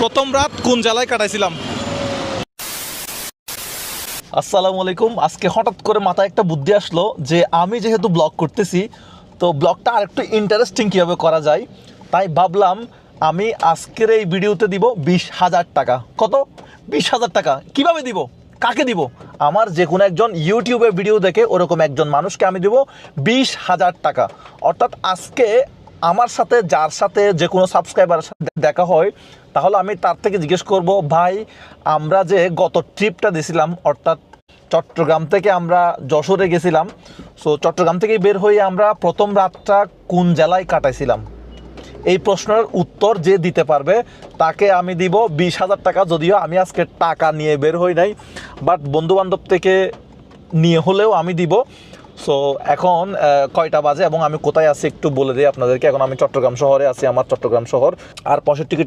প্রথম রাত কোন জেলায় কাটাইছিলাম? আসসালামু আলাইকুম। আজকে হঠাৎ করে মাথায় একটা বুদ্ধি আসলো যে আমি যেহেতু ব্লগ করতেছি, তো ব্লগটা আরেকটু ইন্টারেস্টিং কীভাবে করা যায়, তাই ভাবলাম আমি আজকের এই ভিডিওতে দিব 20,000 টাকা। কত? 20,000 টাকা। কিভাবে দিব? কাকে দিব? আমার যে কোনো একজন ইউটিউবে ভিডিও দেখে ওরকম একজন মানুষকে আমি দিব 20,000 টাকা। অর্থাৎ আজকে আমার সাথে যার সাথে যে কোনো সাবস্ক্রাইবারের সাথে দেখা হয়, তাহলে আমি তার থেকে জিজ্ঞেস করব, ভাই আমরা যে গত ট্রিপটা দিয়েছিলাম, অর্থাৎ চট্টগ্রাম থেকে আমরা যশোরে গেছিলাম, সো চট্টগ্রাম থেকে বের হয়ে আমরা প্রথম রাতটা কোন জেলায় কাটাইছিলাম, এই প্রশ্নের উত্তর যে দিতে পারবে তাকে আমি দিব 20,000 টাকা। যদিও আমি আজকে টাকা নিয়ে বের হই নাই, বাট বন্ধুবান্ধব থেকে নিয়ে হলেও আমি দিব। সো এখন কয়টা বাজে এবং আমি কোথায় আছি একটু বলে দিই আপনাদেরকে। এখন আমি চট্টগ্রাম শহরে আছি, আমার চট্টগ্রাম শহর। আর 65